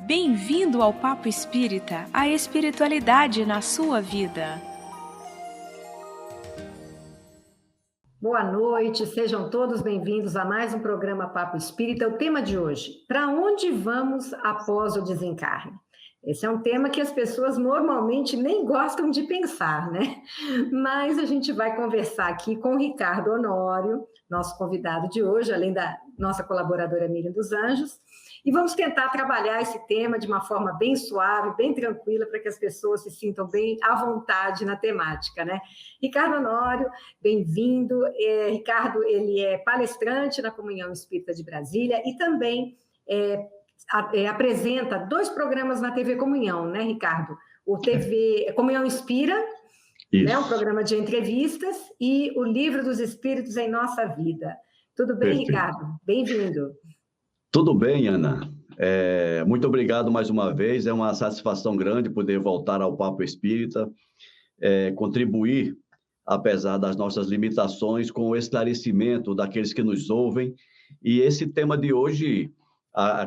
Bem-vindo ao Papo Espírita, a espiritualidade na sua vida. Boa noite, sejam todos bem-vindos a mais um programa Papo Espírita. O tema de hoje: para onde vamos após o desencarne? Esse é um tema que as pessoas normalmente nem gostam de pensar, né? Mas a gente vai conversar aqui com o Ricardo Honório, nosso convidado de hoje, além da nossa colaboradora Miriam dos Anjos, e vamos tentar trabalhar esse tema de uma forma bem suave, bem tranquila, para que as pessoas se sintam bem à vontade na temática, né? Ricardo Honório, bem-vindo. Ricardo, ele é palestrante na Comunhão Espírita de Brasília e também apresenta 2 programas na TV Comunhão, né, Ricardo? O TV Comunhão Inspira, né, um programa de entrevistas, e o Livro dos Espíritos em Nossa Vida. Tudo bem, Perfeito. Ricardo? Bem-vindo. Tudo bem, Ana. Muito obrigado mais uma vez. É uma satisfação grande poder voltar ao Papo Espírita, contribuir, apesar das nossas limitações, com o esclarecimento daqueles que nos ouvem. E esse tema de hoje,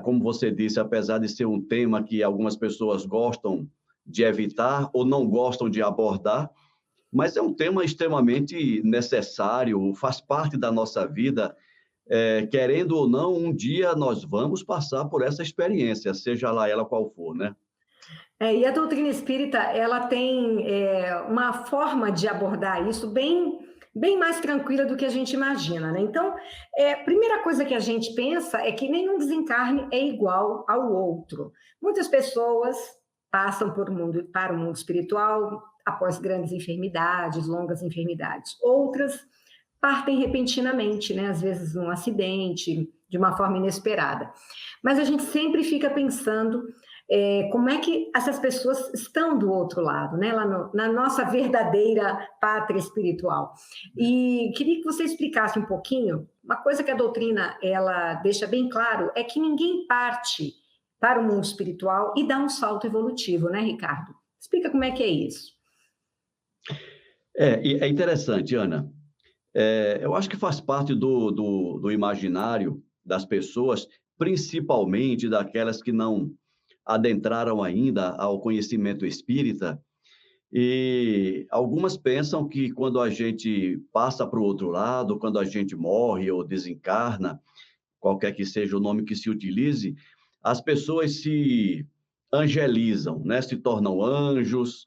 como você disse, apesar de ser um tema que algumas pessoas gostam de evitar ou não gostam de abordar, mas é um tema extremamente necessário, faz parte da nossa vida. Querendo ou não, um dia nós vamos passar por essa experiência, seja lá ela qual for, né? E a doutrina espírita, ela tem uma forma de abordar isso bem mais tranquila do que a gente imagina, né? Então, a primeira coisa que a gente pensa é que nenhum desencarne é igual ao outro. Muitas pessoas passam para o mundo espiritual após grandes enfermidades, longas enfermidades. Outras partem repentinamente, né? Às vezes num acidente, de uma forma inesperada. Mas a gente sempre fica pensando como é que essas pessoas estão do outro lado, né? Lá na nossa verdadeira pátria espiritual. E queria que você explicasse um pouquinho. Uma coisa que a doutrina ela deixa bem claro é que ninguém parte para o mundo espiritual e dá um salto evolutivo, né, Ricardo? Explica como é que é isso. É interessante, Ana. Eu acho que faz parte do imaginário das pessoas, principalmente daquelas que não adentraram ainda ao conhecimento espírita, e algumas pensam que quando a gente passa para o outro lado, quando a gente morre ou desencarna, qualquer que seja o nome que se utilize, as pessoas se angelizam, né? Se tornam anjos,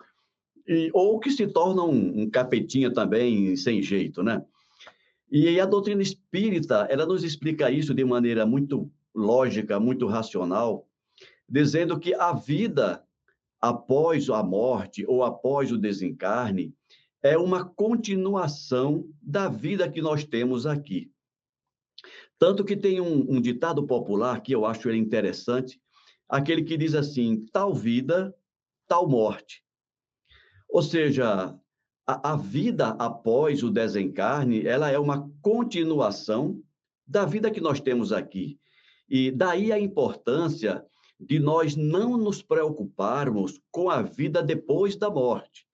ou que se tornam um capetinha também, sem jeito, né? E a doutrina espírita, ela nos explica isso de maneira muito lógica, muito racional, dizendo que a vida após a morte ou após o desencarne é uma continuação da vida que nós temos aqui. Tanto que tem um ditado popular que eu acho ele interessante, aquele que diz assim: tal vida, tal morte. Ou seja, a vida após o desencarne, ela é uma continuação da vida que nós temos aqui. E daí a importância de nós não nos preocuparmos com a vida depois da morte,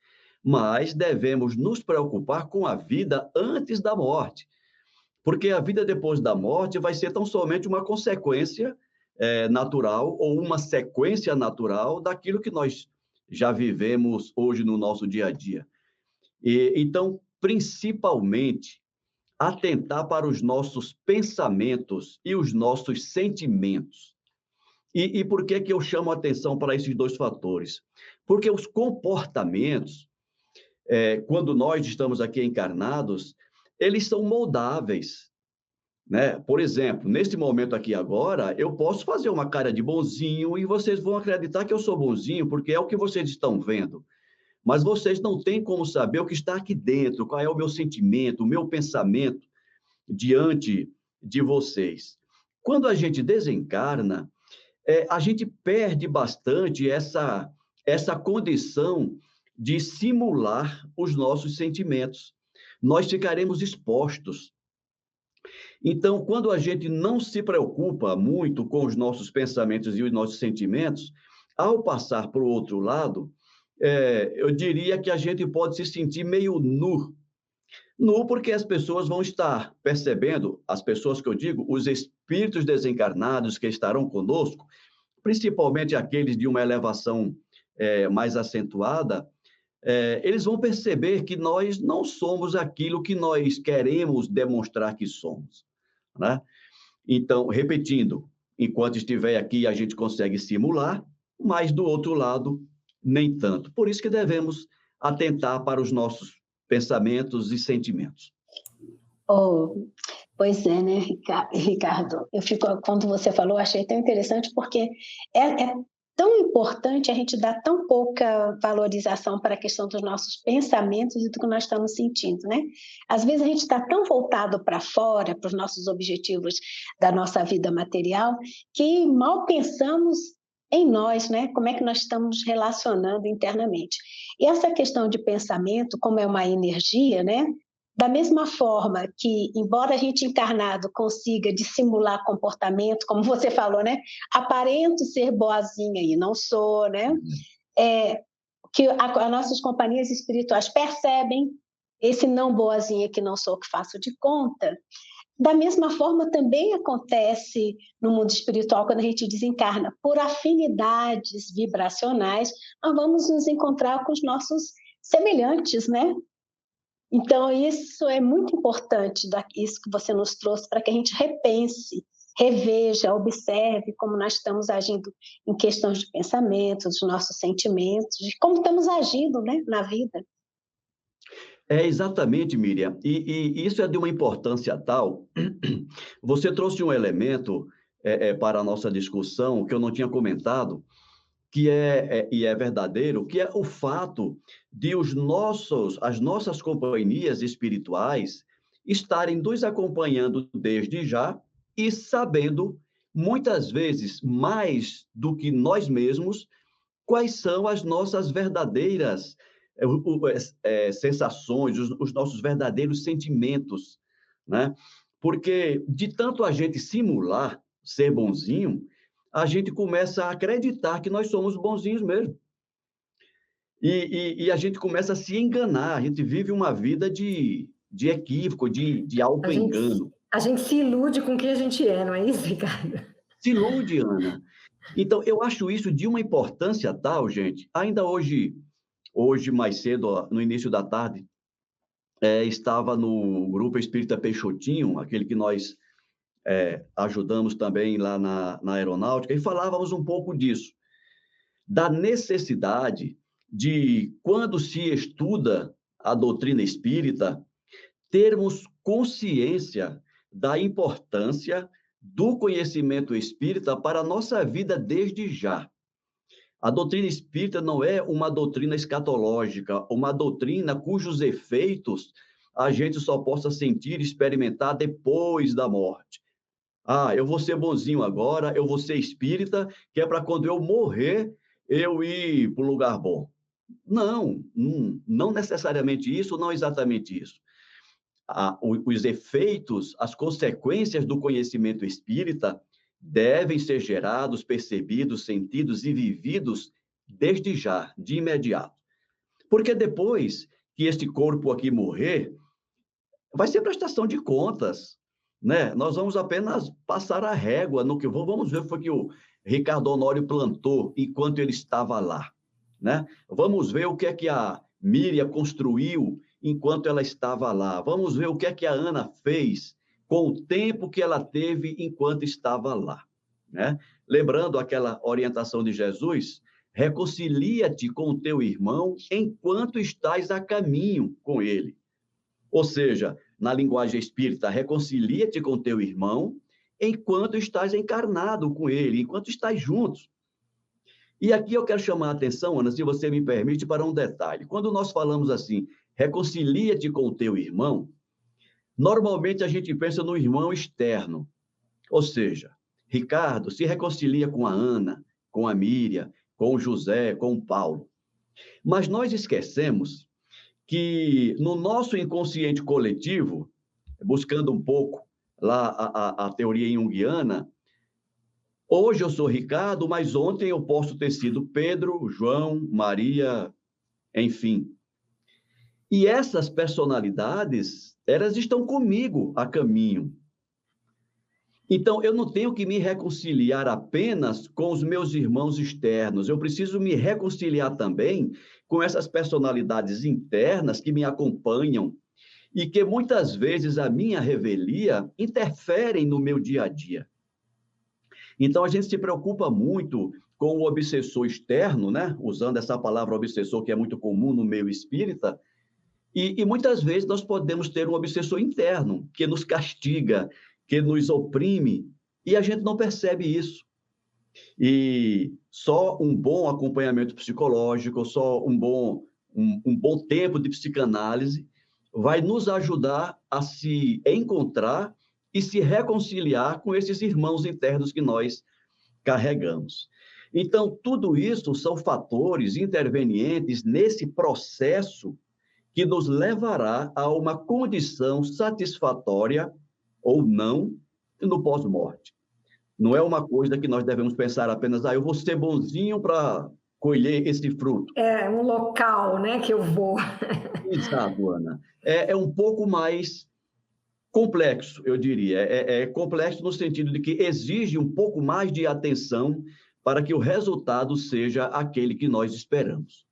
mas devemos nos preocupar com a vida antes da morte, porque a vida depois da morte vai ser tão somente uma consequência natural ou uma sequência natural daquilo que nós já vivemos hoje no nosso dia a dia. Então, principalmente, atentar para os nossos pensamentos e os nossos sentimentos. E por que eu chamo a atenção para esses 2 fatores? Porque os comportamentos, quando nós estamos aqui encarnados, eles são moldáveis, né? Por exemplo, neste momento aqui agora, eu posso fazer uma cara de bonzinho e vocês vão acreditar que eu sou bonzinho, porque é o que vocês estão vendo. Mas vocês não têm como saber o que está aqui dentro, qual é o meu sentimento, o meu pensamento diante de vocês. Quando a gente desencarna, a gente perde bastante essa condição de simular os nossos sentimentos. Nós ficaremos expostos. Então, quando a gente não se preocupa muito com os nossos pensamentos e os nossos sentimentos, ao passar para o outro lado, eu diria que a gente pode se sentir meio nu. Nu porque as pessoas vão estar percebendo, as pessoas que eu digo, os espíritos desencarnados que estarão conosco, principalmente aqueles de uma elevação mais acentuada, eles vão perceber que nós não somos aquilo que nós queremos demonstrar que somos, né? Então, repetindo, enquanto estiver aqui, a gente consegue simular, mas do outro lado, nem tanto. Por isso que devemos atentar para os nossos pensamentos e sentimentos. Oh, pois é, né, Ricardo? Quando você falou, achei tão interessante, porque é tão importante a gente dar tão pouca valorização para a questão dos nossos pensamentos e do que nós estamos sentindo, né? Às vezes a gente está tão voltado para fora, para os nossos objetivos da nossa vida material, que mal pensamos em nós, né? Como é que nós estamos relacionando internamente. E essa questão de pensamento, como é uma energia, né? Da mesma forma que, embora a gente encarnado consiga dissimular comportamento, como você falou, né? Aparento ser boazinha e não sou, né? Que as nossas companhias espirituais percebem esse não boazinha que não sou, que faço de conta. Da mesma forma, também acontece no mundo espiritual, quando a gente desencarna. Por afinidades vibracionais, nós vamos nos encontrar com os nossos semelhantes, né? Então, isso é muito importante, isso que você nos trouxe, para que a gente repense, reveja, observe como nós estamos agindo em questões de pensamento, dos nossos sentimentos, de como estamos agindo, né, na vida. Exatamente, Miriam. E isso é de uma importância tal. Você trouxe um elemento para a nossa discussão que eu não tinha comentado, que é verdadeiro, que é o fato de as nossas companhias espirituais estarem nos acompanhando desde já e sabendo, muitas vezes, mais do que nós mesmos, quais são as nossas verdadeiras sensações, os nossos verdadeiros sentimentos, né? Porque de tanto a gente simular ser bonzinho, a gente começa a acreditar que nós somos bonzinhos mesmo. E a gente começa a se enganar, a gente vive uma vida de equívoco, de auto-engano. A gente se ilude com o que a gente é, não é isso, Ricardo? Se ilude, Ana. Então, eu acho isso de uma importância tal, gente. Ainda hoje mais cedo, no início da tarde, estava no Grupo Espírita Peixotinho, aquele que nós ajudamos também lá na aeronáutica, e falávamos um pouco disso, da necessidade de, quando se estuda a doutrina espírita, termos consciência da importância do conhecimento espírita para a nossa vida desde já. A doutrina espírita não é uma doutrina escatológica, uma doutrina cujos efeitos a gente só possa sentir e experimentar depois da morte. Eu vou ser bonzinho agora, eu vou ser espírita, que é para quando eu morrer, eu ir para o lugar bom. Não necessariamente isso, não exatamente isso. Os efeitos, as consequências do conhecimento espírita devem ser gerados, percebidos, sentidos e vividos desde já, de imediato. Porque depois que este corpo aqui morrer, vai ser prestação de contas, né? Nós vamos apenas passar a régua no que vamos ver o que foi que o Ricardo Honório plantou enquanto ele estava lá, né? Vamos ver o que é que a Miriam construiu enquanto ela estava lá. Vamos ver o que é que a Ana fez com o tempo que ela teve enquanto estava lá, né? Lembrando aquela orientação de Jesus, reconcilia-te com o teu irmão enquanto estás a caminho com ele. Ou seja, na linguagem espírita, reconcilia-te com teu irmão enquanto estás encarnado com ele, enquanto estás juntos. E aqui eu quero chamar a atenção, Ana, se você me permite, para um detalhe. Quando nós falamos assim, reconcilia-te com o teu irmão, normalmente a gente pensa no irmão externo. Ou seja, Ricardo se reconcilia com a Ana, com a Miriam, com o José, com o Paulo. Mas nós esquecemos que no nosso inconsciente coletivo, buscando um pouco lá a teoria junguiana, hoje eu sou Ricardo, mas ontem eu posso ter sido Pedro, João, Maria, enfim. E essas personalidades, elas estão comigo a caminho. Então, eu não tenho que me reconciliar apenas com os meus irmãos externos, eu preciso me reconciliar também com essas personalidades internas que me acompanham e que muitas vezes a minha revelia interferem no meu dia a dia. Então, a gente se preocupa muito com o obsessor externo, né? Usando essa palavra obsessor, que é muito comum no meio espírita, e muitas vezes nós podemos ter um obsessor interno, que nos castiga, que nos oprime, e a gente não percebe isso. E só um bom acompanhamento psicológico, só um bom tempo de psicanálise vai nos ajudar a se encontrar e se reconciliar com esses irmãos internos que nós carregamos. Então, tudo isso são fatores intervenientes nesse processo que nos levará a uma condição satisfatória ou não no pós-morte. Não é uma coisa que nós devemos pensar apenas, eu vou ser bonzinho para colher esse fruto. É um local, né, que eu vou. Exato, Ana. É um pouco mais complexo, eu diria. É complexo no sentido de que exige um pouco mais de atenção para que o resultado seja aquele que nós esperamos.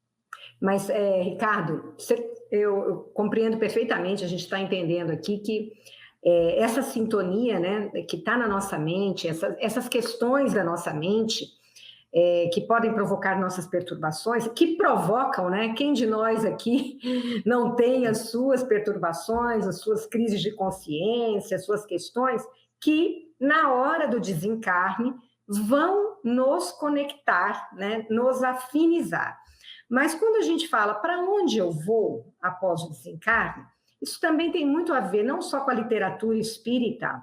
Mas, Ricardo, eu compreendo perfeitamente, a gente está entendendo aqui que essa sintonia, né, que está na nossa mente, essas questões da nossa mente, que podem provocar nossas perturbações, que provocam, né? Quem de nós aqui não tem as suas perturbações, as suas crises de consciência, as suas questões, que na hora do desencarne vão nos conectar, né? Nos afinizar. Mas quando a gente fala para onde eu vou após o desencarne, isso também tem muito a ver não só com a literatura espírita,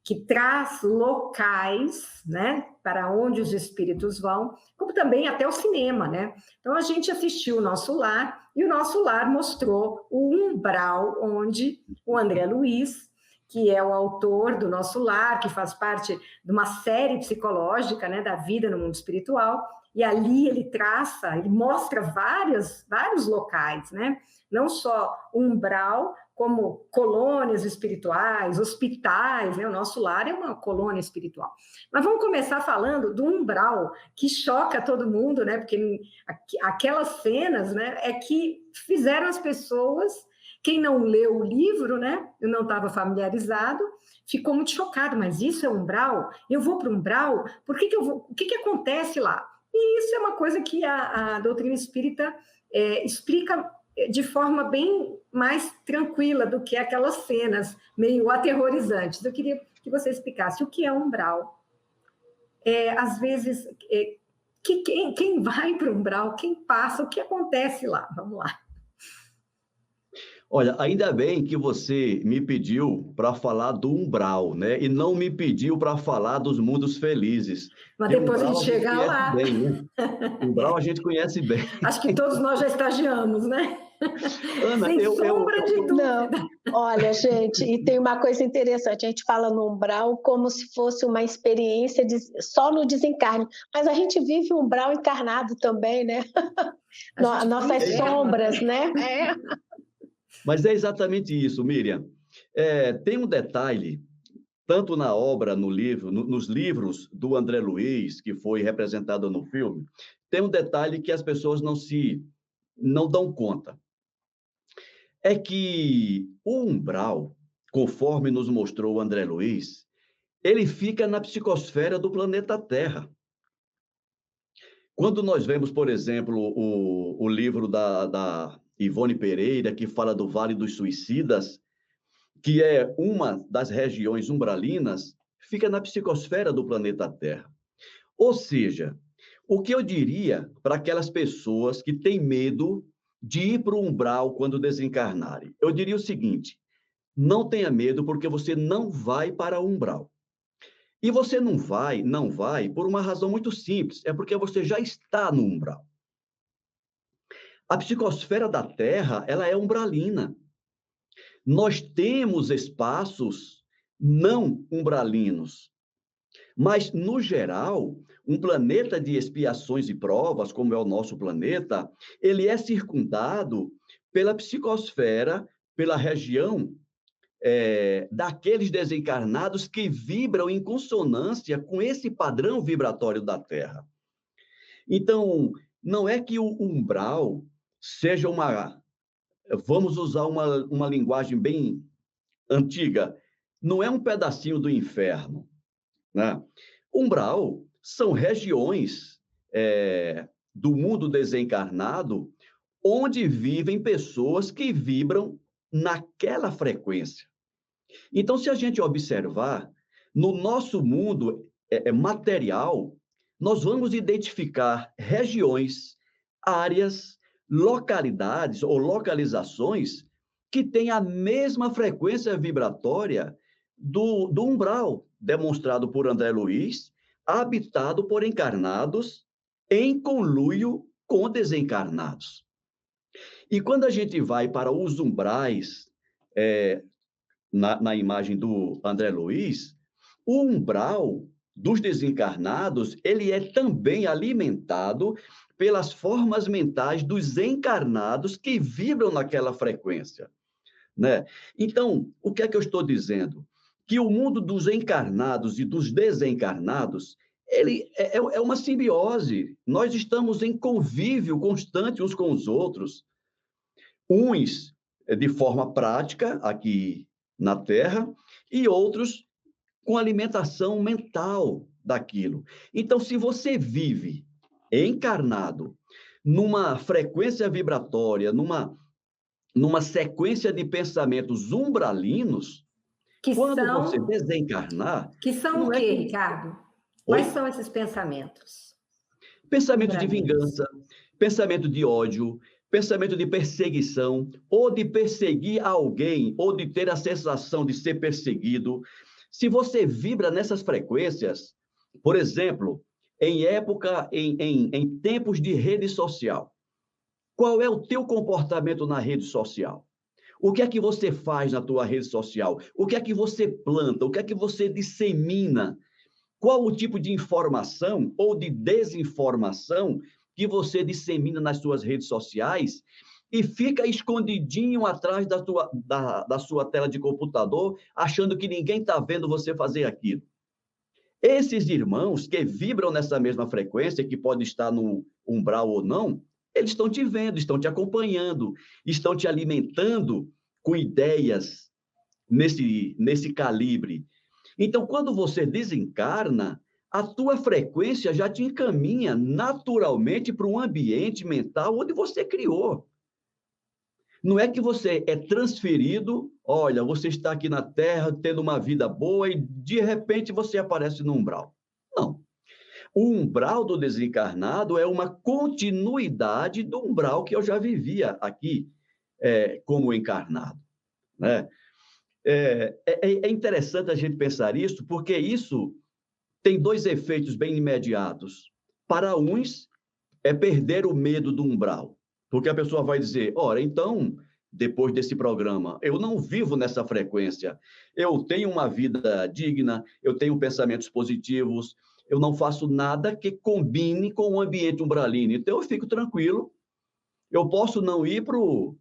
que traz locais, né, para onde os espíritos vão, como também até o cinema, né? Então a gente assistiu o Nosso Lar e o Nosso Lar mostrou o umbral onde o André Luiz, que é o autor do Nosso Lar, que faz parte de uma série psicológica, né, da vida no mundo espiritual, e ali ele mostra vários locais, né? Não só o umbral, como colônias espirituais, hospitais, né? O Nosso Lar é uma colônia espiritual. Mas vamos começar falando do umbral, que choca todo mundo, né? Porque aquelas cenas, né, é que fizeram as pessoas, quem não leu o livro, né, eu não estava familiarizado, ficou muito chocado, mas isso é umbral? Eu vou para o umbral? Por que eu vou? O que acontece lá? E isso é uma coisa que a doutrina espírita explica de forma bem mais tranquila do que aquelas cenas meio aterrorizantes. Eu queria que você explicasse o que é umbral. Às vezes, quem vai para o umbral, quem passa, o que acontece lá? Vamos lá. Olha, ainda bem que você me pediu para falar do umbral, né? E não me pediu para falar dos mundos felizes. Mas depois a gente chegar lá. Bem, né? Umbral a gente conhece bem. Acho que todos nós já estagiamos, né? Ana, sem sombra de dúvida. Não, olha, gente, e tem uma coisa interessante, a gente fala no umbral como se fosse uma experiência só no desencarne, mas a gente vive um umbral encarnado também, né? Nossas sombras, né? Mas é exatamente isso, Miriam. Tem um detalhe, tanto na obra, no livro, nos livros do André Luiz, que foi representado no filme, tem um detalhe que as pessoas não dão conta. É que o umbral, conforme nos mostrou o André Luiz, ele fica na psicosfera do planeta Terra. Quando nós vemos, por exemplo, o livro da Ivone Pereira, que fala do Vale dos Suicidas, que é uma das regiões umbralinas, fica na psicosfera do planeta Terra. Ou seja, o que eu diria para aquelas pessoas que têm medo de ir para o umbral quando desencarnarem? Eu diria o seguinte: não tenha medo, porque você não vai para o umbral. E você não vai por uma razão muito simples, é porque você já está no umbral. A psicosfera da Terra, ela é umbralina. Nós temos espaços não umbralinos, mas, no geral, um planeta de expiações e provas, como é o nosso planeta, ele é circundado pela psicosfera, pela região daqueles desencarnados que vibram em consonância com esse padrão vibratório da Terra. Então, não é que o umbral seja vamos usar uma linguagem bem antiga, não é um pedacinho do inferno, né? Umbral são regiões do mundo desencarnado onde vivem pessoas que vibram naquela frequência. Então, se a gente observar, no nosso mundo material, nós vamos identificar regiões, áreas, localidades ou localizações que têm a mesma frequência vibratória do umbral, demonstrado por André Luiz, habitado por encarnados em conluio com desencarnados. E quando a gente vai para os umbrais, na imagem do André Luiz, o umbral dos desencarnados, ele é também alimentado pelas formas mentais dos encarnados que vibram naquela frequência, né? Então, o que é que eu estou dizendo? Que o mundo dos encarnados e dos desencarnados, ele é uma simbiose. Nós estamos em convívio constante uns com os outros. Uns de forma prática, aqui na Terra, e outros com alimentação mental daquilo. Então, se você vive encarnado numa frequência vibratória, numa sequência de pensamentos umbralinos, quando você desencarnar... Que são o quê, Ricardo? Quais são esses pensamentos? Pensamento de vingança, pensamento de ódio, pensamento de perseguição, ou de perseguir alguém, ou de ter a sensação de ser perseguido. Se você vibra nessas frequências, por exemplo, em tempos de rede social, qual é o teu comportamento na rede social? O que é que você faz na tua rede social? O que é que você planta? O que é que você dissemina? Qual o tipo de informação ou de desinformação que você dissemina nas suas redes sociais e fica escondidinho atrás da sua tela de computador, achando que ninguém está vendo você fazer aquilo? Esses irmãos que vibram nessa mesma frequência, que pode estar no umbral ou não, eles estão te vendo, estão te acompanhando, estão te alimentando com ideias nesse calibre. Então, quando você desencarna, a tua frequência já te encaminha naturalmente para um ambiente mental onde você criou. Não é que você é transferido, olha, você está aqui na Terra tendo uma vida boa e de repente você aparece no umbral. Não. O umbral do desencarnado é uma continuidade do umbral que eu já vivia aqui como encarnado, né? É interessante a gente pensar isso, porque isso tem dois efeitos bem imediatos. Para uns, é perder o medo do umbral, porque a pessoa vai dizer, ora, então, depois desse programa, eu não vivo nessa frequência, eu tenho uma vida digna, eu tenho pensamentos positivos, eu não faço nada que combine com o ambiente umbralino, então eu fico tranquilo, eu posso não ir para o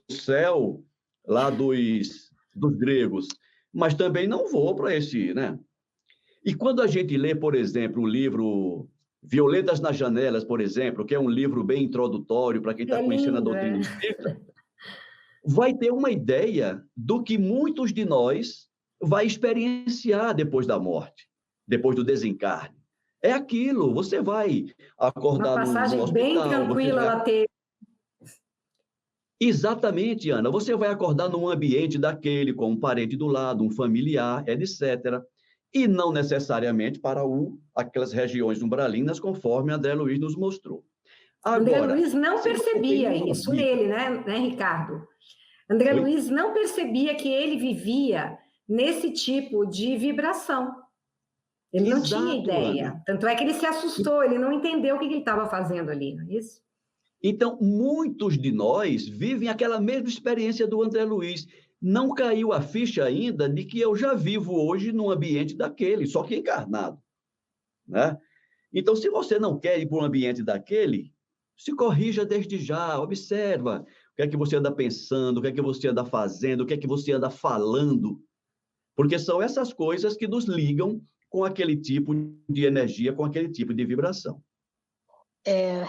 céu lá dos gregos, mas também não vou para esse, né? E quando a gente lê, por exemplo, o livro Violetas nas Janelas, por exemplo, que é um livro bem introdutório para quem está conhecendo a doutrina espírita, vai ter uma ideia do que muitos de nós vai experienciar depois da morte, depois do desencarne. É aquilo, você vai acordar uma passagem no hospital, bem tranquila ela teve. Exatamente, Ana. Você vai acordar num ambiente daquele, com um parente do lado, um familiar, etc. E não necessariamente para aquelas regiões umbralinas, conforme André Luiz nos mostrou. Agora, André Luiz não percebia isso nele, né, Ricardo? André Luiz não percebia que ele vivia nesse tipo de vibração. Ele não tinha ideia. Ana. Tanto é que ele se assustou, ele não entendeu o que ele estava fazendo ali, não é isso? Então, muitos de nós vivem aquela mesma experiência do André Luiz. Não caiu a ficha ainda de que eu já vivo hoje num ambiente daquele, só que encarnado, né? Então, se você não quer ir para um ambiente daquele, se corrija desde já, observa que é que você anda pensando, o que é que você anda fazendo, o que é que você anda falando, porque são essas coisas que nos ligam com aquele tipo de energia, com aquele tipo de vibração.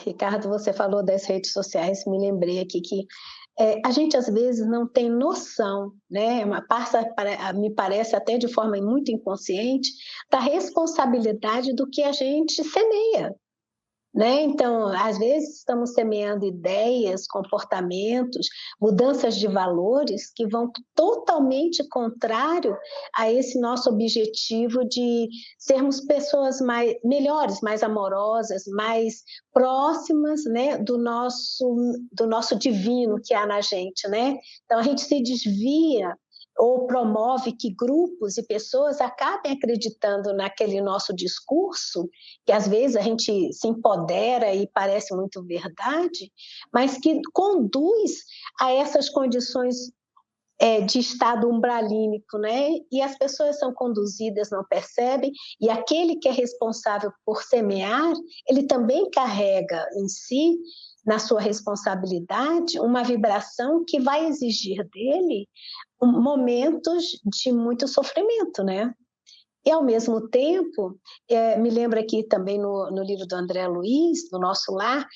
Ricardo, você falou das redes sociais, me lembrei aqui que a gente às vezes não tem noção, né? Me parece até de forma muito inconsciente, da responsabilidade do que a gente semeia. Né? Então, às vezes estamos semeando ideias, comportamentos, mudanças de valores que vão totalmente contrário a esse nosso objetivo de sermos pessoas melhores, mais amorosas, mais próximas, né, do nosso divino que há na gente, né? Então, a gente se desvia ou promove que grupos e pessoas acabem acreditando naquele nosso discurso, que às vezes a gente se empodera e parece muito verdade, mas que conduz a essas condições de estado umbralínico, né? E as pessoas são conduzidas, não percebem, e aquele que é responsável por semear, ele também carrega em si, na sua responsabilidade, uma vibração que vai exigir dele momentos de muito sofrimento, né? E, ao mesmo tempo, me lembra aqui também no livro do André Luiz, do Nosso Lar,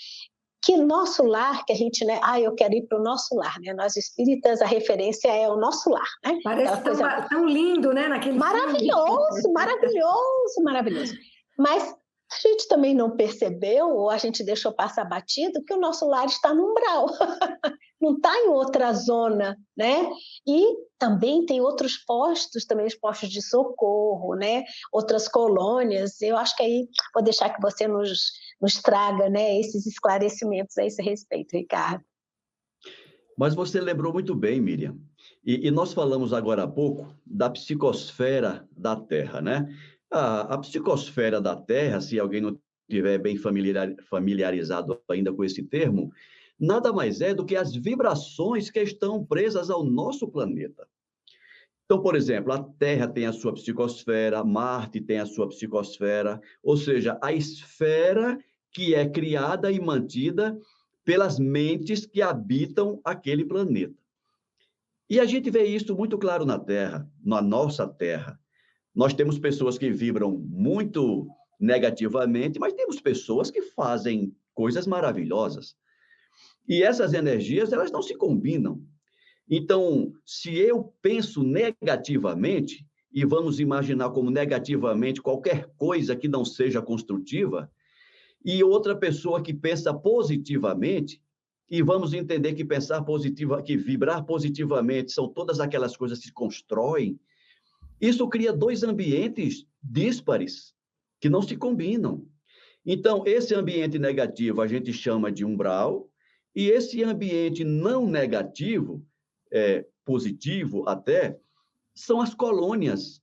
que nosso lar, que a gente, né? Eu quero ir para o nosso lar, né? Nós espíritas, a referência é o nosso lar, né? Parece tão lindo, né? Naquele maravilhoso, filme. Maravilhoso, maravilhoso. Mas a gente também não percebeu, ou a gente deixou passar batido, que o nosso lar está no umbral, não está em outra zona, né? E também tem outros postos, também os postos de socorro, né? Outras colônias. Eu acho que aí vou deixar que você nos traga, né, esses esclarecimentos a esse respeito, Ricardo. Mas você lembrou muito bem, Miriam. E nós falamos agora há pouco da psicosfera da Terra, né? A psicosfera da Terra, se alguém não estiver bem familiarizado ainda com esse termo, nada mais é do que as vibrações que estão presas ao nosso planeta. Então, por exemplo, a Terra tem a sua psicosfera, Marte tem a sua psicosfera, ou seja, a esfera que é criada e mantida pelas mentes que habitam aquele planeta. E a gente vê isso muito claro na Terra, na nossa Terra. Nós temos pessoas que vibram muito negativamente, mas temos pessoas que fazem coisas maravilhosas. E essas energias, elas não se combinam. Então, se eu penso negativamente, e vamos imaginar como negativamente qualquer coisa que não seja construtiva, e outra pessoa que pensa positivamente, e vamos entender que que vibrar positivamente são todas aquelas coisas que se constroem, isso cria dois ambientes díspares, que não se combinam. Então, esse ambiente negativo a gente chama de umbral, e esse ambiente não negativo, positivo até, são as colônias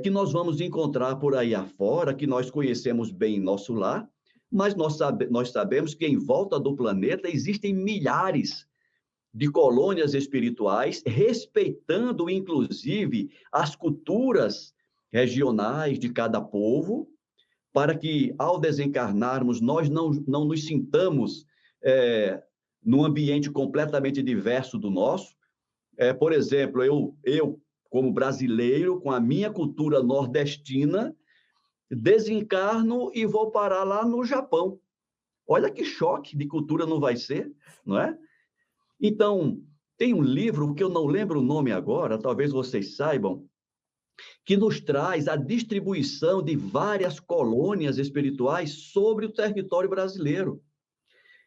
que nós vamos encontrar por aí afora, que nós conhecemos bem em nosso lar, mas nós sabemos que em volta do planeta existem milhares de colônias espirituais, respeitando, inclusive, as culturas regionais de cada povo, para que, ao desencarnarmos, nós não nos sintamos num ambiente completamente diverso do nosso. Por exemplo, eu, como brasileiro, com a minha cultura nordestina, desencarno e vou parar lá no Japão. Olha que choque de cultura não vai ser, não é? Então, tem um livro que eu não lembro o nome agora, talvez vocês saibam, que nos traz a distribuição de várias colônias espirituais sobre o território brasileiro.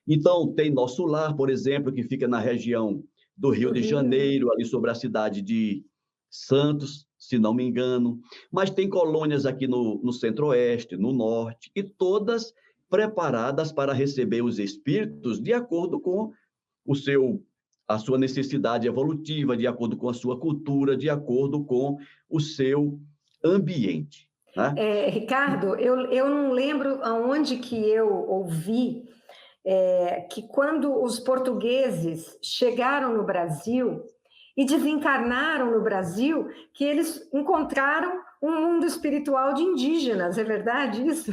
Então, tem Nosso Lar, por exemplo, que fica na região do Rio de Janeiro, ali sobre a cidade de Santos, se não me engano. Mas tem colônias aqui no Centro-Oeste, no Norte, e todas preparadas para receber os espíritos de acordo com a sua necessidade evolutiva, de acordo com a sua cultura, de acordo com o seu ambiente. Né? Ricardo, eu não lembro aonde que eu ouvi que quando os portugueses chegaram no Brasil e desencarnaram no Brasil, que eles encontraram um mundo espiritual de indígenas. É verdade isso?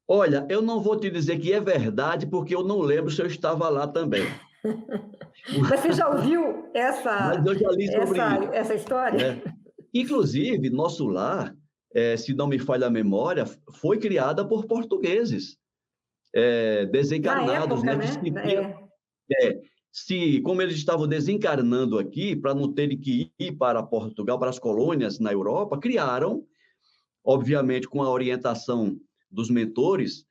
Olha, eu não vou te dizer que é verdade, porque eu não lembro se eu estava lá também. Mas você já ouviu Mas eu já li sobre isso, essa história? né? Inclusive, Nosso Lar, se não me falha a memória, foi criada por portugueses Na desencarnados, época, né? Que né? como eles estavam desencarnando aqui, para não terem que ir para Portugal, para as colônias na Europa, criaram, obviamente com a orientação dos mentores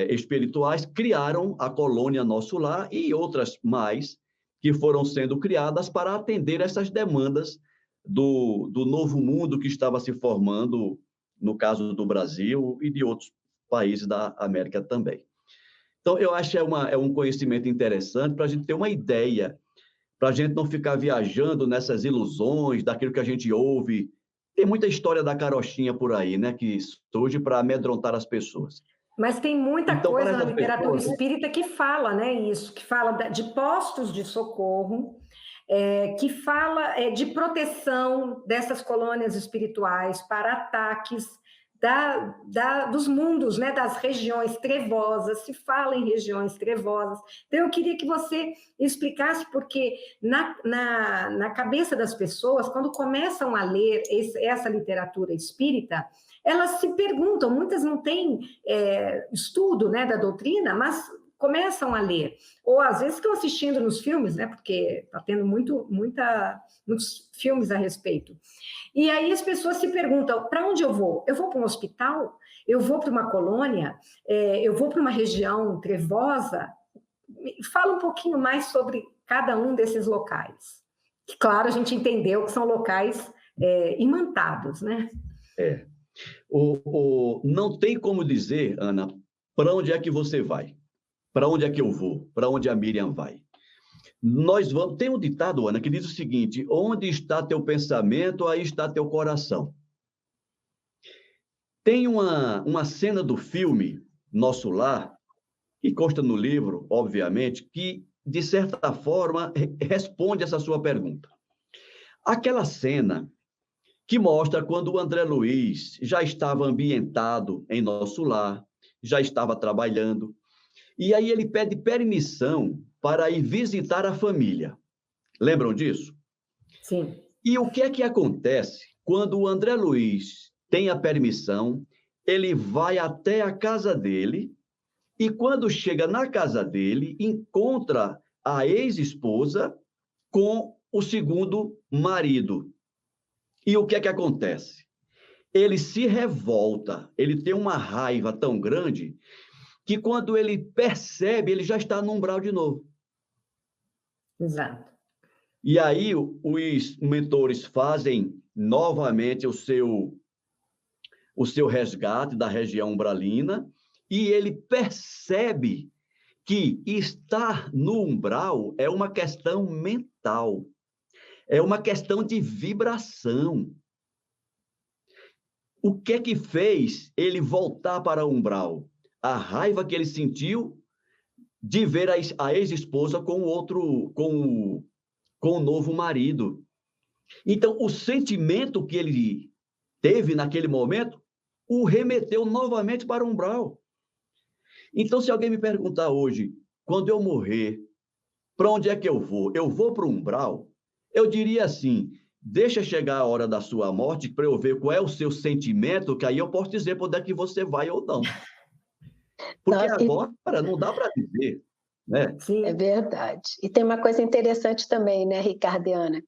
espirituais, criaram a colônia Nosso Lar e outras mais que foram sendo criadas para atender essas demandas do novo mundo que estava se formando, no caso do Brasil e de outros países da América também. Então, eu acho que é um conhecimento interessante para a gente ter uma ideia, para a gente não ficar viajando nessas ilusões daquilo que a gente ouve. Tem muita história da carochinha por aí, né, que surge para amedrontar as pessoas. Mas tem muita Então, para coisa na essas literatura pessoas, espírita que fala, né, isso, que fala de postos de socorro, que fala de proteção dessas colônias espirituais para ataques dos mundos, né, das regiões trevosas, se fala em regiões trevosas. Então, eu queria que você explicasse, porque na cabeça das pessoas, quando começam a ler essa literatura espírita, elas se perguntam, muitas não têm estudo, né, da doutrina, mas começam a ler, ou às vezes estão assistindo nos filmes, né, porque está tendo muitos filmes a respeito. E aí as pessoas se perguntam, para onde eu vou? Eu vou para um hospital? Eu vou para uma colônia? Eu vou para uma região trevosa? Fala um pouquinho mais sobre cada um desses locais. Que, claro, a gente entendeu que são locais imantados, né? Não tem como dizer, Ana, para onde é que você vai? Para onde é que eu vou? Para onde a Miriam vai? Tem um ditado, Ana, que diz o seguinte: onde está teu pensamento, aí está teu coração. Tem uma cena do filme Nosso Lar, que consta no livro, obviamente, que, de certa forma, responde essa sua pergunta. Aquela cena que mostra quando o André Luiz já estava ambientado em Nosso Lar, já estava trabalhando, e aí ele pede permissão para ir visitar a família. Lembram disso? Sim. E o que é que acontece quando o André Luiz tem a permissão, ele vai até a casa dele e quando chega na casa dele, encontra a ex-esposa com o segundo marido. E o que é que acontece? Ele se revolta, ele tem uma raiva tão grande que quando ele percebe, ele já está no umbral de novo. Exato. E aí os mentores fazem novamente o seu resgate da região umbralina e ele percebe que estar no umbral é uma questão mental, é uma questão de vibração. O que é que fez ele voltar para o umbral? A raiva que ele sentiu de ver a ex-esposa com o novo marido. Então, o sentimento que ele teve naquele momento o remeteu novamente para o umbral. Então, se alguém me perguntar hoje, quando eu morrer, para onde é que eu vou? Eu vou para o umbral? Eu diria assim, deixa chegar a hora da sua morte para eu ver qual é o seu sentimento, que aí eu posso dizer para onde é que você vai ou não. Porque Nossa, agora não dá para dizer, né? Sim. é verdade. E tem uma coisa interessante também, né, Ricardo e Ana?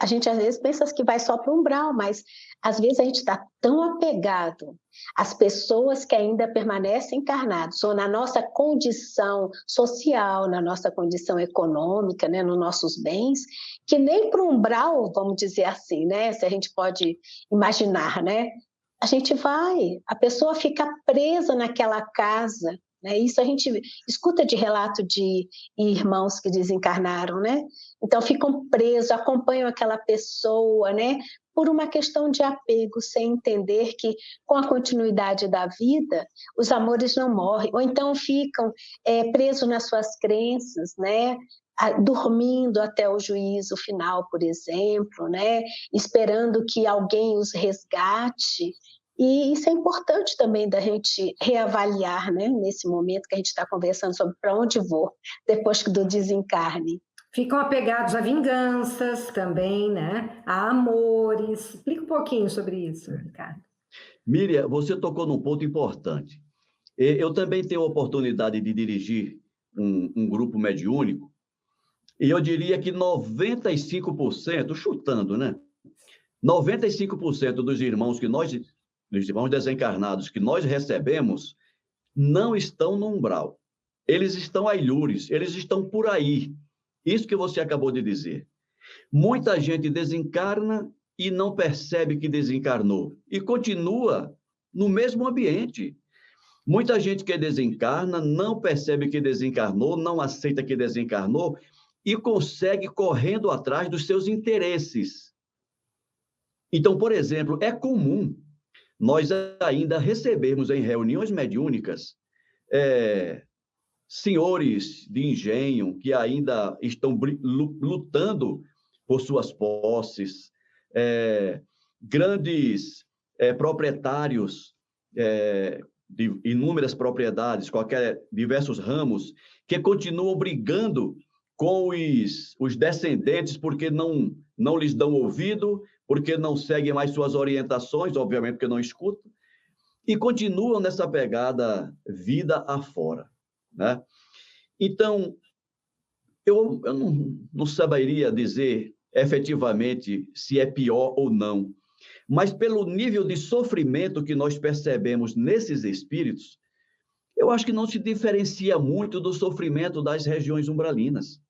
A gente às vezes pensa que vai só para o umbral, mas às vezes a gente está tão apegado às pessoas que ainda permanecem encarnadas, ou na nossa condição social, na nossa condição econômica, né, nos nossos bens, que nem para o umbral, vamos dizer assim, né, se a gente pode imaginar, né? A gente vai, a pessoa fica presa naquela casa, né? Isso a gente escuta de relato de irmãos que desencarnaram, né? Então ficam presos, acompanham aquela pessoa, né? Por uma questão de apego, sem entender que com a continuidade da vida, os amores não morrem, ou então ficam presos nas suas crenças, né? Dormindo até o juízo final, por exemplo, né? Esperando que alguém os resgate. E isso é importante também da gente reavaliar, né? Nesse momento que a gente está conversando sobre para onde vou, depois do desencarne. Ficam apegados a vinganças também, né? A amores. Explica um pouquinho sobre isso, Ricardo. Miriam, você tocou num ponto importante. Eu também tenho a oportunidade de dirigir um grupo mediúnico, e eu diria que 95%, chutando, né? 95% dos irmãos desencarnados que nós recebemos não estão no umbral. Eles estão ailures, eles estão por aí. Isso que você acabou de dizer. Muita gente desencarna e não percebe que desencarnou e continua no mesmo ambiente. Muita gente que desencarna não percebe que desencarnou, não aceita que desencarnou e consegue correndo atrás dos seus interesses. Então, por exemplo, é comum nós ainda recebermos em reuniões mediúnicas senhores de engenho que ainda estão lutando por suas posses, grandes proprietários de inúmeras propriedades, diversos ramos, que continuam brigando com os descendentes porque não lhes dão ouvido, porque não seguem mais suas orientações, obviamente porque não escutam, e continuam nessa pegada vida afora, né? Então, eu não saberia dizer efetivamente se é pior ou não, mas pelo nível de sofrimento que nós percebemos nesses espíritos, eu acho que não se diferencia muito do sofrimento das regiões umbralinas.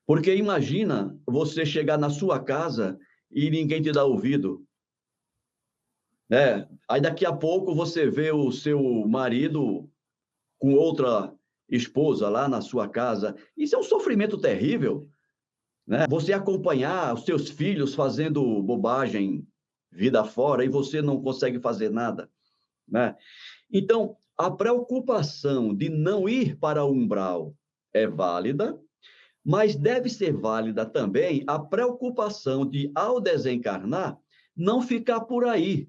Porque imagina você chegar na sua casa e ninguém te dá ouvido, né? Aí daqui a pouco você vê o seu marido com outra esposa lá na sua casa. Isso é um sofrimento terrível, né? Você acompanhar os seus filhos fazendo bobagem, vida fora, e você não consegue fazer nada, né? Então, a preocupação de não ir para o umbral é válida, mas deve ser válida também a preocupação de, ao desencarnar, não ficar por aí,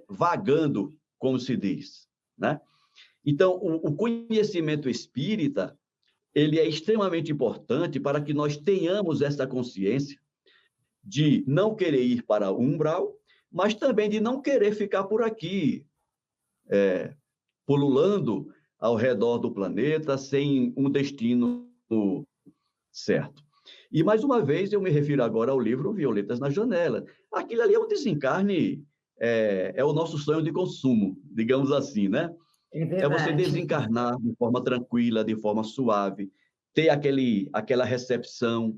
vagando, como se diz, né? Então, o conhecimento espírita, ele é extremamente importante para que nós tenhamos essa consciência de não querer ir para o umbral, mas também de não querer ficar por aqui, pululando ao redor do planeta sem um destino certo. E, mais uma vez, eu me refiro agora ao livro Violetas na Janela. Aquilo ali é um desencarne, é o nosso sonho de consumo, digamos assim, né? É você desencarnar de forma tranquila, de forma suave, ter aquela recepção.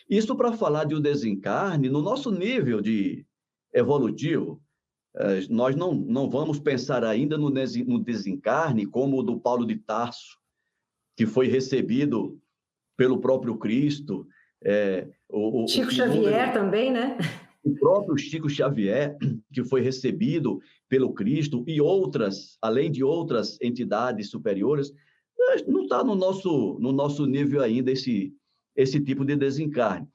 Isso para falar de um desencarne, no nosso nível de evolutivo, nós não vamos pensar ainda no desencarne como o do Paulo de Tarso, que foi recebido pelo próprio Cristo. Chico Xavier também, né? O próprio Chico Xavier, que foi recebido pelo Cristo, e outras, além de outras entidades superiores, não está no nosso nível ainda esse tipo de desencarne.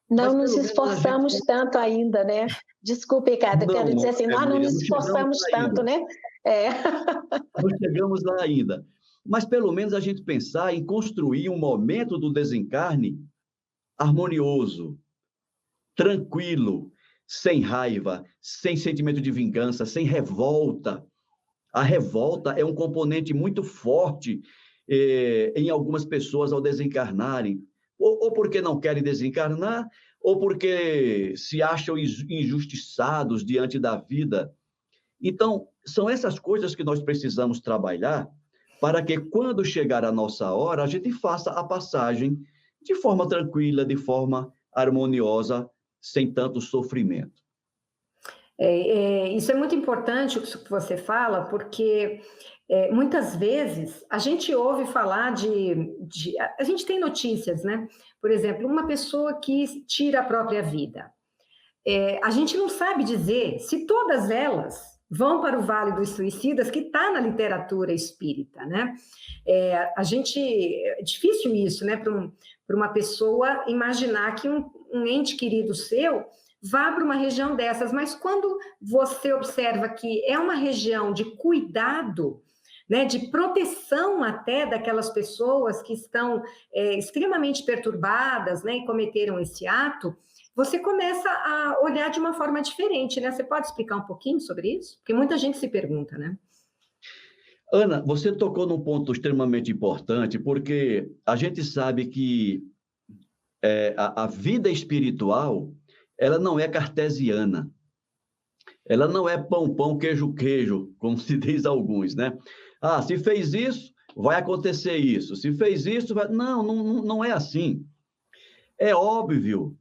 Não nos esforçamos tanto ainda, né? Desculpe, Ricardo, eu quero dizer assim, nós não nos esforçamos tanto, né? Não chegamos lá ainda. Mas, pelo menos, a gente pensar em construir um momento do desencarne harmonioso, tranquilo, sem raiva, sem sentimento de vingança, sem revolta. A revolta é um componente muito forte em algumas pessoas ao desencarnarem, ou porque não querem desencarnar, ou porque se acham injustiçados diante da vida. Então, são essas coisas que nós precisamos trabalhar para que, quando chegar a nossa hora, a gente faça a passagem de forma tranquila, de forma harmoniosa, sem tanto sofrimento. Isso é muito importante o que você fala, porque muitas vezes a gente ouve falar a gente tem notícias, né? Por exemplo, uma pessoa que tira a própria vida. A gente não sabe dizer se todas elas vão para o Vale dos Suicidas, que está na literatura espírita, né? É difícil isso, né? Para uma pessoa imaginar que um ente querido seu vá para uma região dessas. Mas quando você observa que é uma região de cuidado, né, de proteção até daquelas pessoas que estão extremamente perturbadas, né, e cometeram esse ato, você começa a olhar de uma forma diferente, né? Você pode explicar um pouquinho sobre isso? Porque muita gente se pergunta, né? Ana, você tocou num ponto extremamente importante, porque a gente sabe que a vida espiritual, ela não é cartesiana. Ela não é pão, pão, queijo, queijo, como se diz alguns, né? Ah, se fez isso, vai acontecer isso. Se fez isso, vai... Não é assim. É óbvio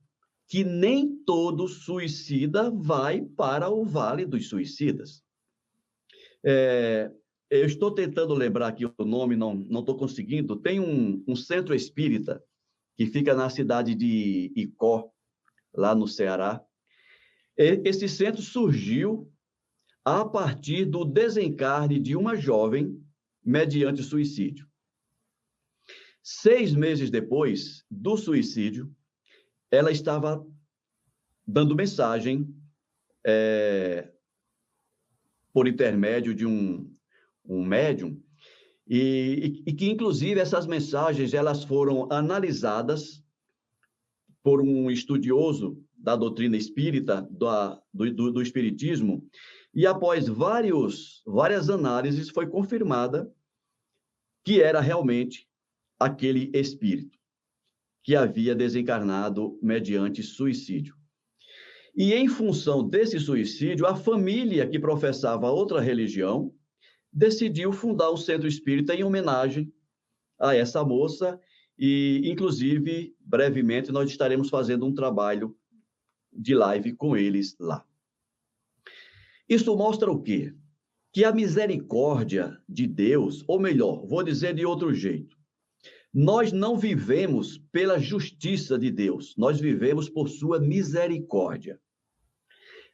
que nem todo suicida vai para o Vale dos Suicidas. Eu estou tentando lembrar aqui o nome, não estou conseguindo. Tem um centro espírita que fica na cidade de Icó, lá no Ceará. Esse centro surgiu a partir do desencarne de uma jovem mediante suicídio. 6 meses depois do suicídio, ela estava dando mensagem por intermédio de um médium, e que, inclusive, essas mensagens elas foram analisadas por um estudioso da doutrina espírita, do espiritismo, e após várias análises foi confirmada que era realmente aquele espírito que havia desencarnado mediante suicídio. E em função desse suicídio, a família que professava outra religião decidiu fundar um centro espírita em homenagem a essa moça e, inclusive, brevemente nós estaremos fazendo um trabalho de live com eles lá. Isso mostra o quê? Que a misericórdia de Deus, ou melhor, vou dizer de outro jeito, nós não vivemos pela justiça de Deus, nós vivemos por sua misericórdia.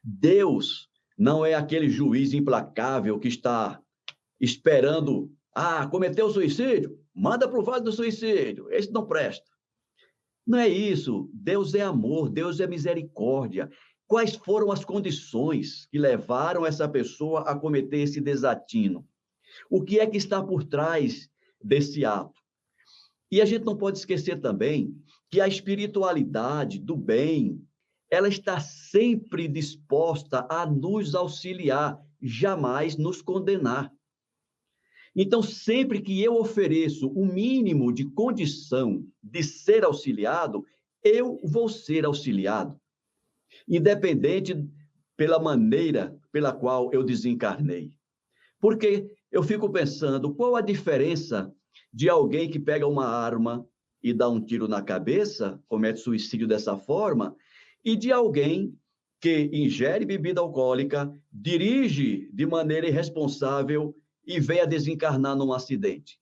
Deus não é aquele juiz implacável que está esperando, cometeu suicídio, manda para o vale do suicídio, esse não presta. Não é isso, Deus é amor, Deus é misericórdia. Quais foram as condições que levaram essa pessoa a cometer esse desatino? O que é que está por trás desse ato? E a gente não pode esquecer também que a espiritualidade do bem, ela está sempre disposta a nos auxiliar, jamais nos condenar. Então, sempre que eu ofereço o mínimo de condição de ser auxiliado, eu vou ser auxiliado, independente pela maneira pela qual eu desencarnei. Porque eu fico pensando, qual a diferença de alguém que pega uma arma e dá um tiro na cabeça, comete suicídio dessa forma, e de alguém que ingere bebida alcoólica, dirige de maneira irresponsável e vem a desencarnar num acidente?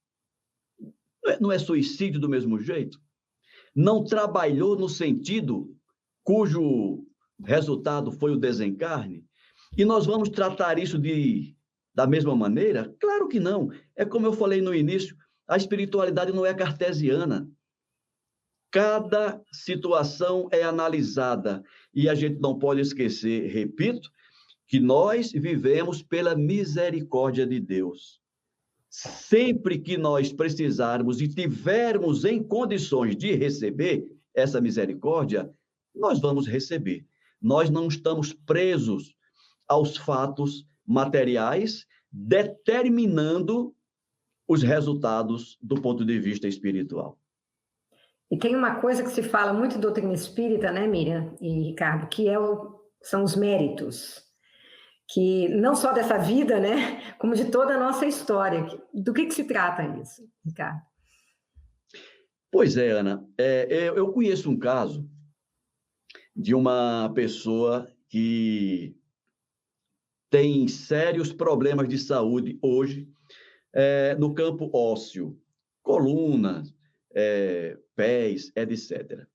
Não é suicídio do mesmo jeito? Não trabalhou no sentido cujo resultado foi o desencarne? E nós vamos tratar isso da mesma maneira? Claro que não. É como eu falei no início, a espiritualidade não é cartesiana. Cada situação é analisada e a gente não pode esquecer, repito, que nós vivemos pela misericórdia de Deus. Sempre que nós precisarmos e tivermos em condições de receber essa misericórdia, nós vamos receber. Nós não estamos presos aos fatos materiais, determinando os resultados do ponto de vista espiritual. E tem uma coisa que se fala muito em doutrina espírita, né, Miriam e Ricardo, que são os méritos, que não só dessa vida, né, como de toda a nossa história. Do que se trata isso, Ricardo? Pois é, Ana. Eu conheço um caso de uma pessoa que tem sérios problemas de saúde hoje no campo ósseo, colunas, pés, etc.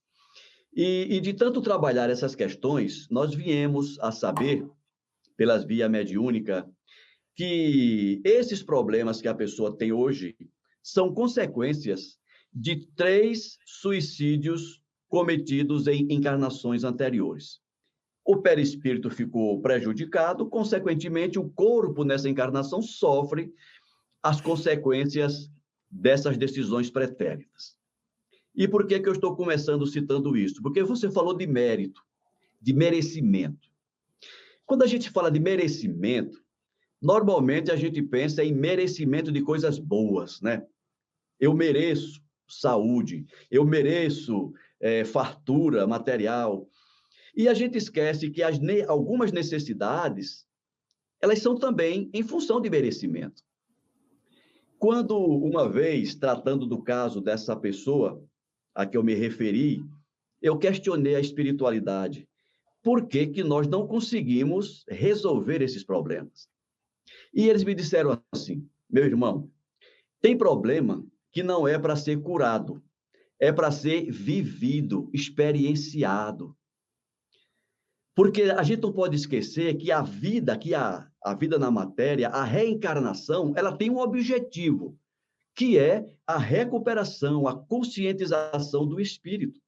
E de tanto trabalhar essas questões, nós viemos a saber, pelas via mediúnica, que esses problemas que a pessoa tem hoje são consequências de 3 suicídios cometidos em encarnações anteriores. o perispírito ficou prejudicado, consequentemente, o corpo nessa encarnação sofre as consequências dessas decisões pretéritas. E por que eu estou começando citando isso? Porque você falou de mérito, de merecimento. Quando a gente fala de merecimento, normalmente a gente pensa em merecimento de coisas boas, né? Eu mereço saúde, eu mereço fartura material. E a gente esquece que algumas necessidades, elas são também em função de merecimento. Quando, uma vez, tratando do caso dessa pessoa a que eu me referi, eu questionei a espiritualidade. Por que que nós não conseguimos resolver esses problemas? E eles me disseram assim, meu irmão, tem problema que não é para ser curado, é para ser vivido, experienciado. Porque a gente não pode esquecer que a vida na matéria, a reencarnação, ela tem um objetivo, que é a recuperação, a conscientização do espírito.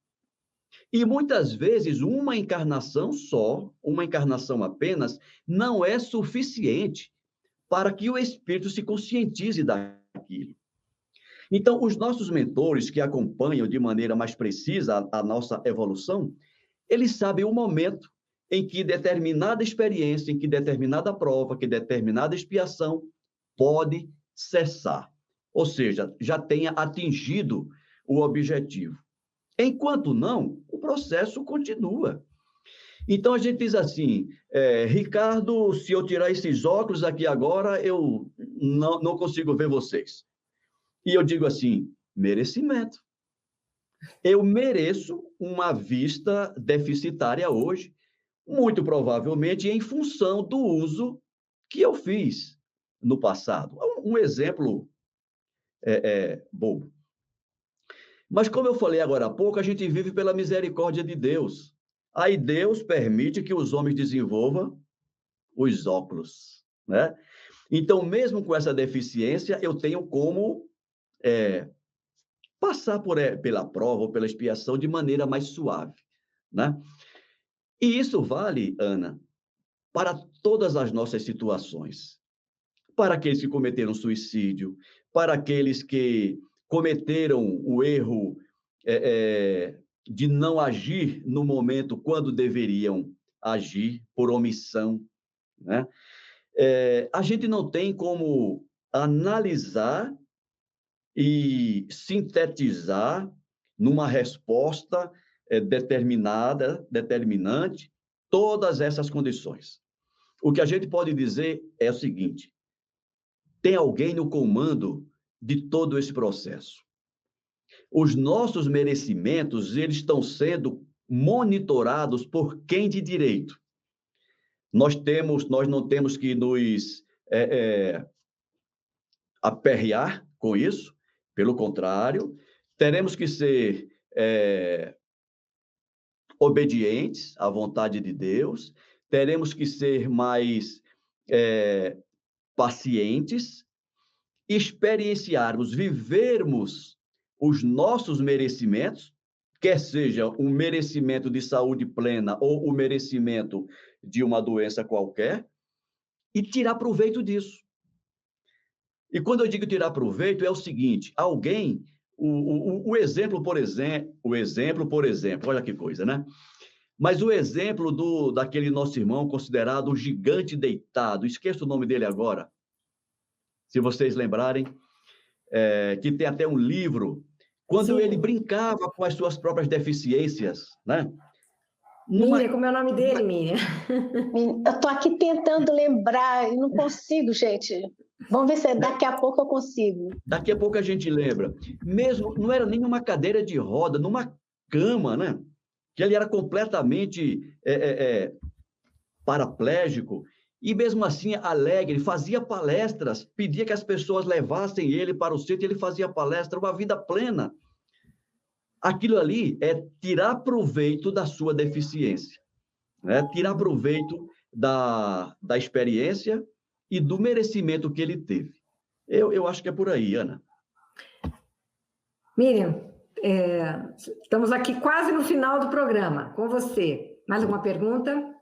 E muitas vezes uma encarnação só, uma encarnação apenas, não é suficiente para que o espírito se conscientize daquilo. Então, os nossos mentores que acompanham de maneira mais precisa a nossa evolução, eles sabem o momento em que determinada experiência, em que determinada prova, que determinada expiação pode cessar. Ou seja, já tenha atingido o objetivo. Enquanto não, o processo continua. Então, a gente diz assim, Ricardo, se eu tirar esses óculos aqui agora, eu não consigo ver vocês. E eu digo assim, merecimento. Eu mereço uma vista deficitária hoje, muito provavelmente em função do uso que eu fiz no passado. Um exemplo bobo. Mas, como eu falei agora há pouco, a gente vive pela misericórdia de Deus. Aí Deus permite que os homens desenvolvam os óculos, né? Então, mesmo com essa deficiência, eu tenho como passar pela prova ou pela expiação de maneira mais suave, né? E isso vale, Ana, para todas as nossas situações. Para aqueles que cometeram suicídio, para aqueles que cometeram o erro de não agir no momento quando deveriam agir por omissão, né? A gente não tem como analisar e sintetizar numa resposta determinante, todas essas condições. O que a gente pode dizer é o seguinte: tem alguém no comando de todo esse processo. Os nossos merecimentos, eles estão sendo monitorados por quem de direito. Nós não temos que nos aperrear com isso, pelo contrário, teremos que ser obedientes à vontade de Deus, teremos que ser mais pacientes, experienciarmos, vivermos os nossos merecimentos, quer seja um merecimento de saúde plena ou o merecimento de uma doença qualquer, e tirar proveito disso. E quando eu digo tirar proveito, é o seguinte: alguém, o exemplo, por exemplo, olha que coisa, né? Mas o exemplo daquele nosso irmão considerado o gigante deitado, esqueço o nome dele agora, se vocês lembrarem, que tem até um livro, quando ele brincava com as suas próprias deficiências, né? Miriam, como é o nome dele, Miriam? Eu estou aqui tentando lembrar e não consigo, gente. Vamos ver se daqui a pouco eu consigo. Daqui a pouco a gente lembra. Mesmo, não era nem numa cadeira de roda, numa cama, né? Que ele era completamente paraplégico, e mesmo assim alegre, fazia palestras, pedia que as pessoas levassem ele para o centro, e ele fazia palestra, uma vida plena. Aquilo ali é tirar proveito da sua deficiência, né? Tirar proveito da experiência e do merecimento que ele teve. Eu acho que é por aí, Ana. Miriam, estamos aqui quase no final do programa, com você. Mais alguma pergunta?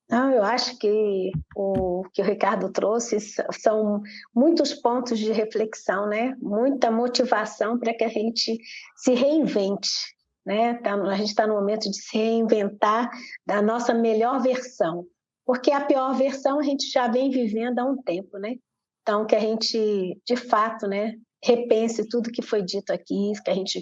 Não, eu acho que o que o Ricardo trouxe são muitos pontos de reflexão, né? Muita motivação para que a gente se reinvente, né? A gente está no momento de se reinventar da nossa melhor versão, porque a pior versão a gente já vem vivendo há um tempo, né? Então, que a gente, de fato, né, repense tudo que foi dito aqui, que a gente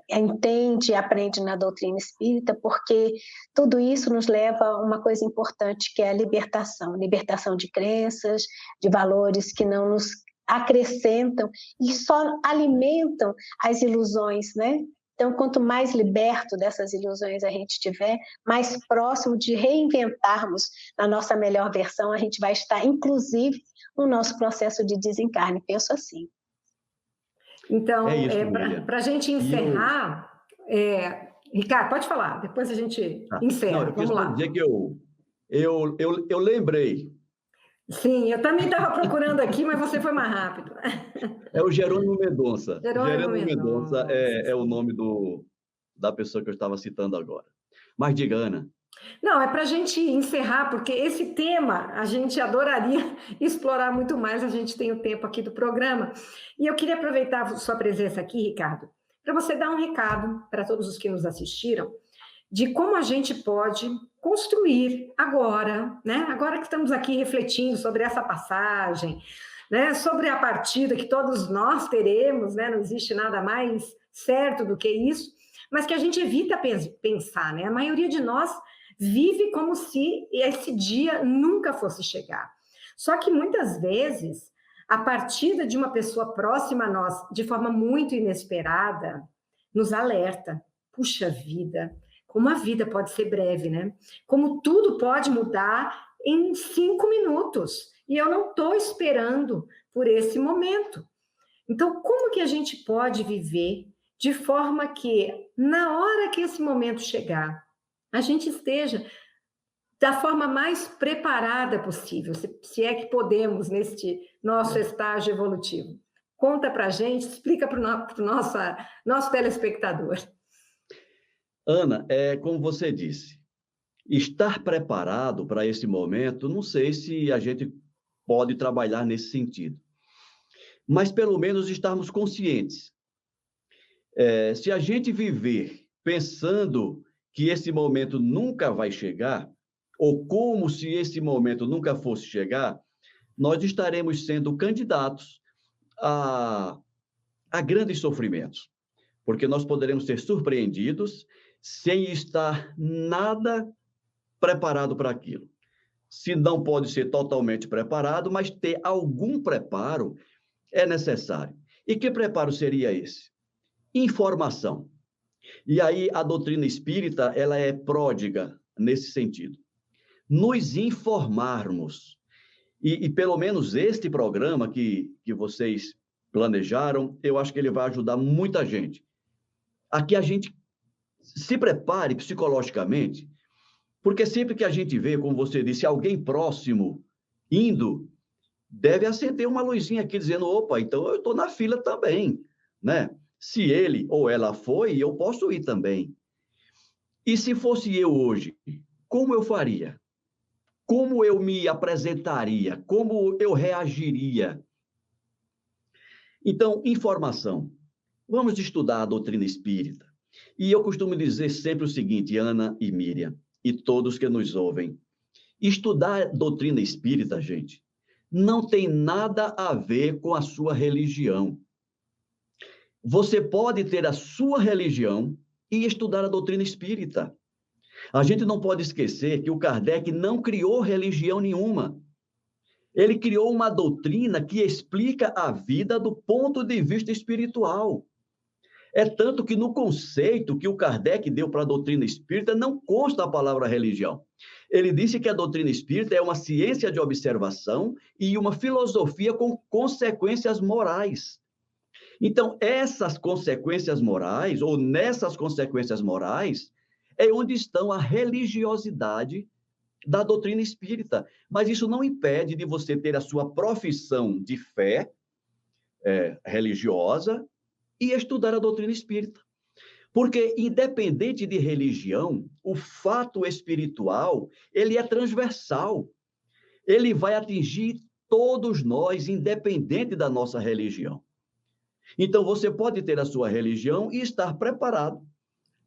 entende e aprende na doutrina espírita, porque tudo isso nos leva a uma coisa importante, que é a libertação de crenças, de valores que não nos acrescentam e só alimentam as ilusões, né? Então, quanto mais liberto dessas ilusões a gente tiver, mais próximo de reinventarmos na nossa melhor versão a gente vai estar, inclusive, no nosso processo de desencarne. Penso assim. Então, É isso, Miriam. para a gente encerrar, Ricardo, pode falar, depois a gente encerra. Não, vamos lá. Dizer que eu lembrei. Sim, eu também estava procurando aqui, mas você foi mais rápido. É o Jerônimo Mendonça. Jerônimo Mendonça é o nome da pessoa que eu estava citando agora. Mas diga, Ana. Não, é para a gente encerrar, porque esse tema a gente adoraria explorar muito mais, a gente tem o tempo aqui do programa. E eu queria aproveitar a sua presença aqui, Ricardo, para você dar um recado para todos os que nos assistiram, de como a gente pode construir agora, né? Agora que estamos aqui refletindo sobre essa passagem, né? Sobre a partida que todos nós teremos, né? Não existe nada mais certo do que isso, mas que a gente evita pensar, né? A maioria de nós vive como se esse dia nunca fosse chegar. Só que muitas vezes a partida de uma pessoa próxima a nós, de forma muito inesperada, nos alerta. Puxa vida, como a vida pode ser breve, né? Como tudo pode mudar em 5 minutos. E eu não estou esperando por esse momento. Então, como que a gente pode viver de forma que, na hora que esse momento chegar, a gente esteja da forma mais preparada possível, se é que podemos, neste nosso estágio evolutivo? Conta para a gente, explica para o nosso telespectador. Ana, como você disse, estar preparado para esse momento, não sei se a gente pode trabalhar nesse sentido, mas pelo menos estarmos conscientes. Se a gente viver pensando que esse momento nunca vai chegar, ou como se esse momento nunca fosse chegar, nós estaremos sendo candidatos a grandes sofrimentos, porque nós poderemos ser surpreendidos sem estar nada preparado para aquilo. Se não pode ser totalmente preparado, mas ter algum preparo é necessário. E que preparo seria esse? Informação. E aí a doutrina espírita, ela é pródiga nesse sentido. Nos informarmos. E pelo menos este programa que vocês planejaram, eu acho que ele vai ajudar muita gente. Aqui a gente se prepare psicologicamente, porque sempre que a gente vê, como você disse, alguém próximo indo, deve acender uma luzinha aqui dizendo, opa, então eu estou na fila também, né? Se ele ou ela foi, eu posso ir também. E se fosse eu hoje, como eu faria? Como eu me apresentaria? Como eu reagiria? Então, informação. Vamos estudar a doutrina espírita. E eu costumo dizer sempre o seguinte, Ana e Miriam, e todos que nos ouvem. Estudar a doutrina espírita, gente, não tem nada a ver com a sua religião. Você pode ter a sua religião e estudar a doutrina espírita. A gente não pode esquecer que o Kardec não criou religião nenhuma. Ele criou uma doutrina que explica a vida do ponto de vista espiritual. É tanto que no conceito que o Kardec deu para a doutrina espírita não consta a palavra religião. Ele disse que a doutrina espírita é uma ciência de observação e uma filosofia com consequências morais. Então, essas consequências morais, ou nessas consequências morais, é onde estão a religiosidade da doutrina espírita. Mas isso não impede de você ter a sua profissão de fé religiosa e estudar a doutrina espírita. Porque, independente de religião, o fato espiritual, ele é transversal. Ele vai atingir todos nós, independente da nossa religião. Então, você pode ter a sua religião e estar preparado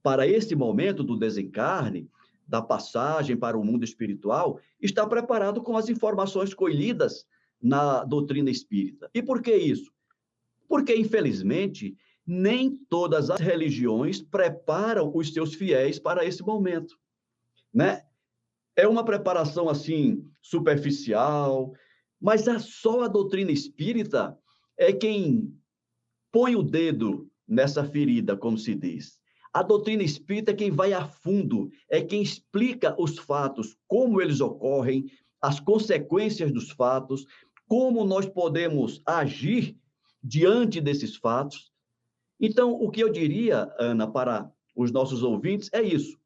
para esse momento do desencarne, da passagem para o mundo espiritual, estar preparado com as informações colhidas na doutrina espírita. E por que isso? Porque, infelizmente, nem todas as religiões preparam os seus fiéis para esse momento, né? É uma preparação, assim, superficial, mas só a doutrina espírita é quem põe o dedo nessa ferida, como se diz. A doutrina espírita é quem vai a fundo, é quem explica os fatos, como eles ocorrem, as consequências dos fatos, como nós podemos agir diante desses fatos. Então, o que eu diria, Ana, para os nossos ouvintes é isso.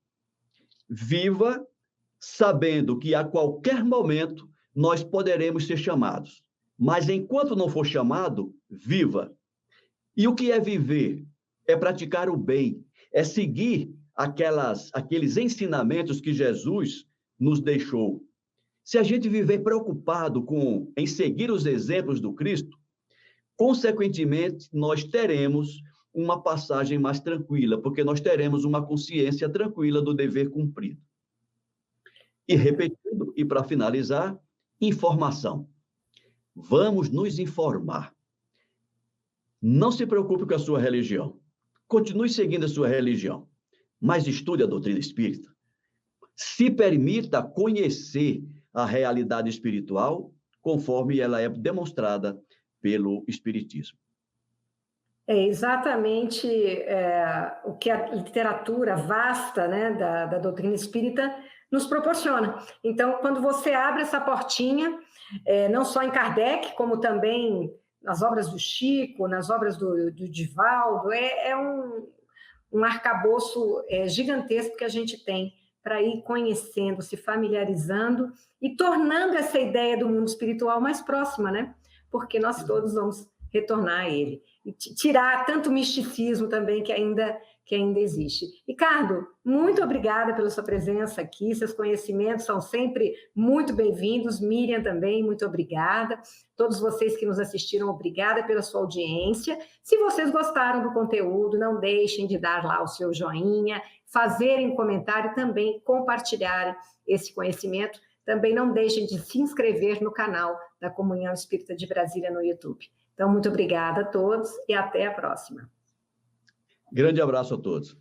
Viva sabendo que a qualquer momento nós poderemos ser chamados. Mas enquanto não for chamado, viva. E o que é viver? É praticar o bem, é seguir aqueles ensinamentos que Jesus nos deixou. Se a gente viver preocupado em seguir os exemplos do Cristo, consequentemente, nós teremos uma passagem mais tranquila, porque nós teremos uma consciência tranquila do dever cumprido. E repetindo, e para finalizar, informação. Vamos nos informar. Não se preocupe com a sua religião. Continue seguindo a sua religião, mas estude a doutrina espírita. Se permita conhecer a realidade espiritual conforme ela é demonstrada pelo Espiritismo. É exatamente o que a literatura vasta, né, da doutrina espírita nos proporciona. Então, quando você abre essa portinha, não só em Kardec, como também nas obras do Chico, nas obras do Divaldo, é um arcabouço gigantesco que a gente tem para ir conhecendo, se familiarizando e tornando essa ideia do mundo espiritual mais próxima, né? Porque nós todos vamos retornar a ele. E tirar tanto misticismo também que ainda existe. Ricardo, muito obrigada pela sua presença aqui, seus conhecimentos são sempre muito bem-vindos. Miriam também, muito obrigada. Todos vocês que nos assistiram, obrigada pela sua audiência. Se vocês gostaram do conteúdo, não deixem de dar lá o seu joinha, fazerem comentário, também compartilharem esse conhecimento. Também não deixem de se inscrever no canal da Comunhão Espírita de Brasília no YouTube. Então, muito obrigada a todos e até a próxima. Grande abraço a todos.